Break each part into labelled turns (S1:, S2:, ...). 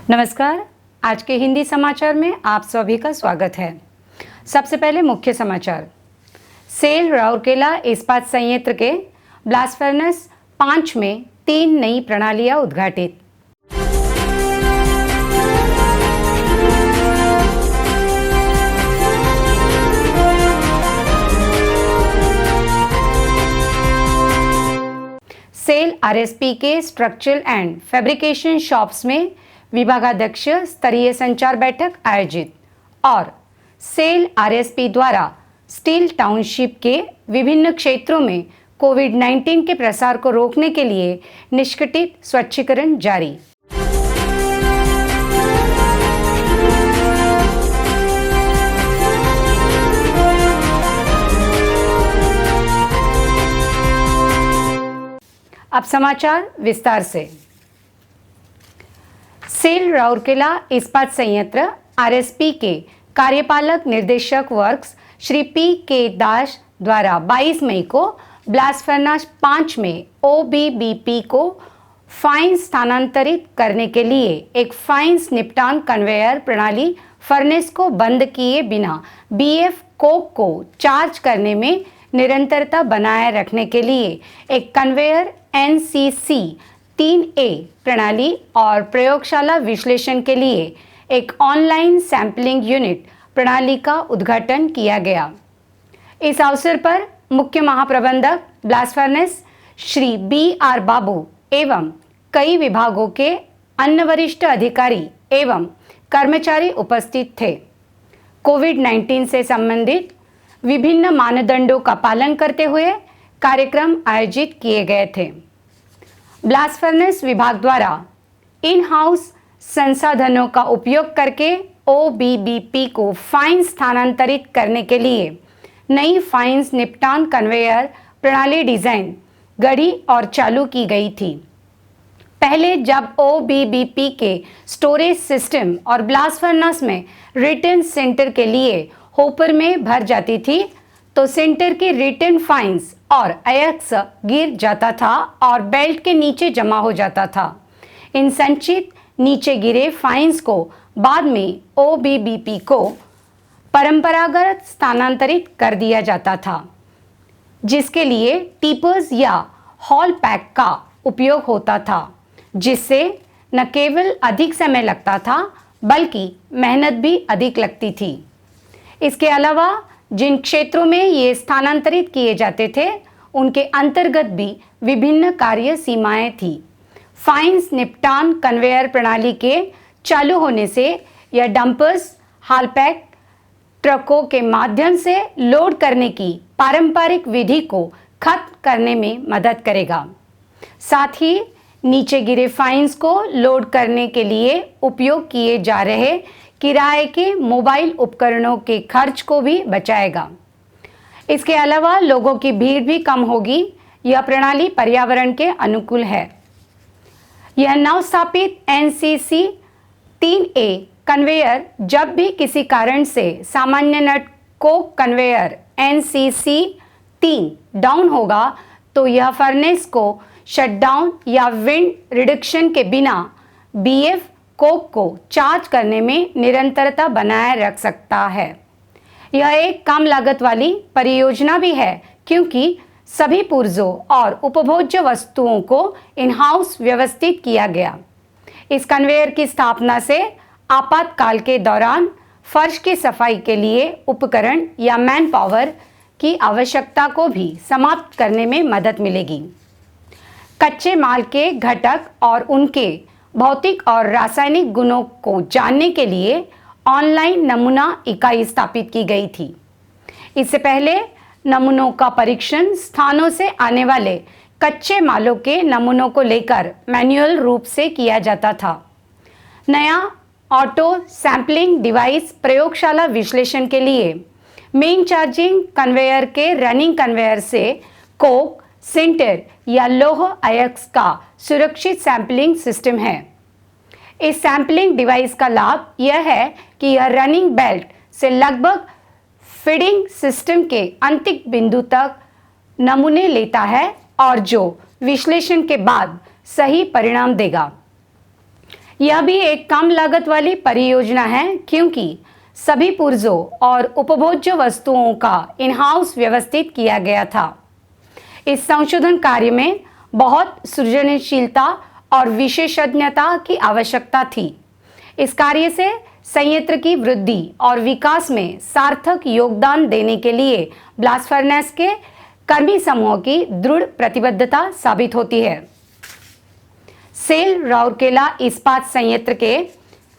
S1: नमस्कार। आज के हिंदी समाचार में आप सभी का स्वागत है। सबसे पहले मुख्य समाचार। सेल राउरकेला इस्पात संयंत्र के ब्लास्ट फर्नेस 5 में 3 नई प्रणालियां उद्घाटित। सेल आरएसपी के स्ट्रक्चरल एंड फैब्रिकेशन शॉप्स में विभागाध्यक्ष स्तरीय संचार बैठक आयोजित और सेल आरएसपी द्वारा स्टील टाउनशिप के विभिन्न क्षेत्रों में कोविड-19 के प्रसार को रोकने के लिए निष्कटित स्वच्छीकरण जारी। अब समाचार विस्तार से। सेल राउरकेला इस्पात संयंत्र आरएसपी के कार्यपालक निर्देशक वर्क्स श्री पी के दास द्वारा 22 मई को ब्लास्ट फर्नेस 5 में ओबीबीपी को फाइन स्थानांतरित करने के लिए एक फाइन्स निपटान कन्वेयर प्रणाली फर्नेस को बंद किए बिना बीएफ कोक को चार्ज करने में निरंतरता बनाए रखने के लिए एक कन्वेयर एनसीसी 3A प्रणाली और प्रयोगशाला विश्लेषण के लिए एक ऑनलाइन सैंपलिंग यूनिट प्रणाली का उद्घाटन किया गया। इस अवसर पर मुख्य महाप्रबंधक ब्लास्ट फर्नेस श्री BR बाबू एवं कई विभागों के अन्य वरिष्ठ अधिकारी एवं कर्मचारी उपस्थित थे। कोविड-19 से संबंधित विभिन्न मानदंडों का पालन करते हुए कार्यक्रम आयोजित किए गए थे। ब्लास्ट फर्नेस विभाग द्वारा इन हाउस संसाधनों का उपयोग करके ओबीबीपी को फाइन स्थानांतरित करने के लिए नई फाइन्स निपटान कन्वेयर प्रणाली डिजाइन गढ़ी और चालू की गई थी। पहले जब ओबीबीपी के स्टोरेज सिस्टम और ब्लास्ट फर्नेस में रिटर्न सेंटर के लिए होपर में भर जाती थी तो सेंटर के रिटर्न फाइन्स और अयक्स गिर जाता था और बेल्ट के नीचे जमा हो जाता था। इन संचित नीचे गिरे फाइन्स को बाद में ओबीबीपी को परंपरागत स्थानांतरित कर दिया जाता था, जिसके लिए टिपर्स या हॉल पैक का उपयोग होता था, जिससे न केवल अधिक समय लगता था बल्कि मेहनत भी अधिक लगती थी। इसके अलावा जिन क्षेत्रों में ये स्थानांतरित किए जाते थे उनके अंतर्गत भी विभिन्न कार्य सीमाएं थी। फाइन्स निपटान कन्वेयर प्रणाली के चालू होने से यह डंपर्स हालपैक ट्रकों के माध्यम से लोड करने की पारंपरिक विधि को खत्म करने में मदद करेगा। साथ ही नीचे गिरे फाइन्स को लोड करने के लिए उपयोग किए जा रहे किराए के मोबाइल उपकरणों के खर्च को भी बचाएगा। इसके अलावा लोगों की भीड़ भी कम होगी। यह प्रणाली पर्यावरण के अनुकूल है। यह नवस्थापित एनसीसी 3A कन्वेयर जब भी किसी कारण से सामान्य नट कोक कन्वेयर एनसीसी 3 डाउन होगा तो यह फर्नेस को शटडाउन या विंड रिडक्शन के बिना बीएफ कोक को चार्ज करने में निरंतरता बनाए रख सकता है। यह एक कम लागत वाली परियोजना भी है क्योंकि सभी पुर्जों और उपभोज्य वस्तुओं को इन हाउस व्यवस्थित किया गया। इस कन्वेयर की स्थापना से आपातकाल के दौरान फर्श की सफाई के लिए उपकरण या मैन पावर की आवश्यकता को भी समाप्त करने में मदद मिलेगी। कच्चे माल के घटक और उनके भौतिक और रासायनिक गुणों को जानने के लिए ऑनलाइन नमूना इकाई स्थापित की गई थी। इससे पहले नमूनों का परीक्षण स्थानों से आने वाले कच्चे मालों के नमूनों को लेकर मैन्युअल रूप से किया जाता था। नया ऑटो सैंपलिंग डिवाइस प्रयोगशाला विश्लेषण के लिए मेन चार्जिंग कन्वेयर के रनिंग कन्वेयर से कोक सिंटर या लौह अयस्क का सुरक्षित सैंपलिंग सिस्टम है। इस सैंपलिंग डिवाइस का लाभ यह है कि यह रनिंग बेल्ट से लगभग फीडिंग सिस्टम के अंतिम बिंदु तक नमूने लेता है और जो विश्लेषण के बाद सही परिणाम देगा। यह भी एक कम लागत वाली परियोजना है क्योंकि सभी पुर्जों और उपभोज्य वस्तुओं का इन हाउस व्यवस्थित किया गया था। इस संशोधन कार्य में बहुत सृजनशीलता और विशेषज्ञता की आवश्यकता थी। इस कार्य से संयंत्र की वृद्धि और विकास में सार्थक योगदान देने के लिए ब्लास्ट फर्नेस के कर्मी समूह की दृढ़ प्रतिबद्धता साबित होती है। सेल राउरकेला इस्पात संयंत्र के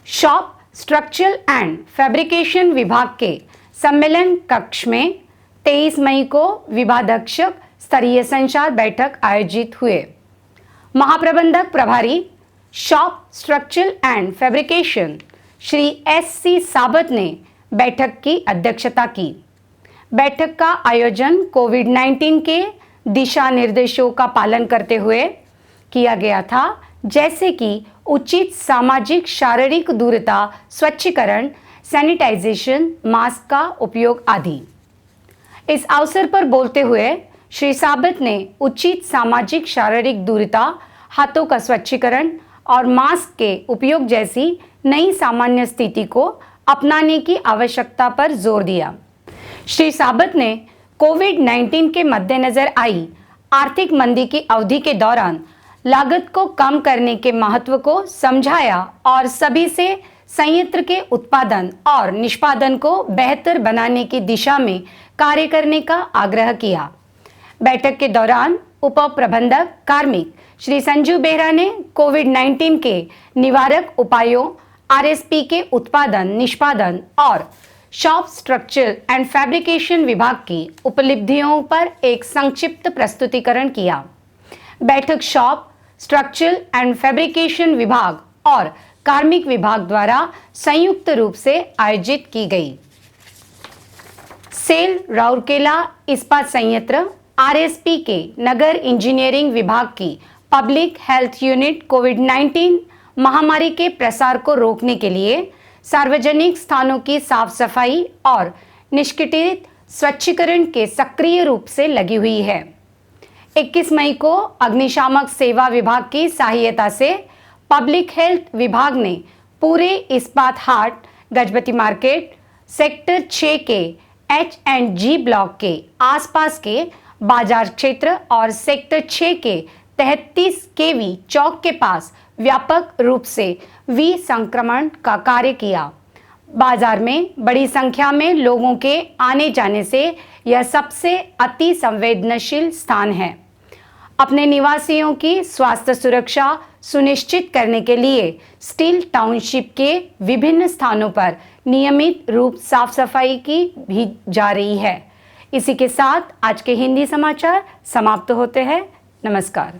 S1: शॉप स्ट्रक्चरल एंड फैब्रिकेशन विभाग के सम्मेलन कक्ष में 23 मई को विभागाध्यक्ष स्तरीय संचार बैठक आयोजित हुए। महाप्रबंधक प्रभारी shop structural and fabrication Shri SC साबत ने बैठक की अध्यक्षता की। बैठक का आयोजन कोविड-19 के दिशा निर्देशों का पालन करते हुए किया गया था, जैसे कि उचित सामाजिक शारीरिक दूरता, स्वच्छीकरण, सैनिटाइजेशन, मास्क का उपयोग आदि। इस अवसर पर बोलते हुए श्री साबत ने उचित सामाजिक शारीरिक दूरता, हाथों का स्वच्छीकरण और मास्क के उपयोग जैसी नई सामान्य स्थिति को अपनाने की आवश्यकता पर जोर दिया। श्री साबत ने कोविड-19 के मद्देनजर आई आर्थिक मंदी की अवधि के दौरान लागत को कम करने के महत्व को समझाया और सभी से संयंत्र के उत्पादन और निष्पादन को बेहतर बनाने की दिशा में कार्य करने का आग्रह किया। बैठक के दौरान उप प्रबंधक कार्मिक श्री संजू बेहरा ने कोविड-19 के निवारक उपायों, RSP के उत्पादन, निष्पादन और शॉप स्ट्रक्चर एंड फैब्रिकेशन विभाग की उपलब्धियों पर एक संक्षिप्त प्रस्तुतिकरण किया। बैठक शॉप स्ट्रक्चरल एंड फैब्रिकेशन विभाग और कार्मिक विभाग द्वारा संयुक्त रूप से आयोजित की गई। सेल राउरकेला इस्पात संयंत्र RSP के नगर इंजीनियरिंग विभाग की पब्लिक हेल्थ यूनिट कोविड-19 महामारी के प्रसार को रोकने के लिए सार्वजनिक स्थानों की साफ सफाई और निष्क्रिय स्वच्छीकरण के सक्रिय रूप से लगी हुई है। 21 मई को अग्निशामक सेवा विभाग की सहायता से पब्लिक हेल्थ विभाग ने पूरे इस्पात हाट, गजपति मार्केट, सेक्टर 6 के H&G ब्लॉक के आसपास के बाजार क्षेत्र और सेक्टर 6 के 33 KV चौक के पास व्यापक रूप से विसंक्रमण का कार्य किया। बाजार में बड़ी संख्या में लोगों के आने जाने से यह सबसे अति संवेदनशील स्थान है। अपने निवासियों की स्वास्थ्य सुरक्षा सुनिश्चित करने के लिए स्टील टाउनशिप के विभिन्न स्थानों पर नियमित रूप साफ सफाई की भी जा रही है। इसी के साथ आज के हिंदी समाचार समाप्त होते हैं। नमस्कार।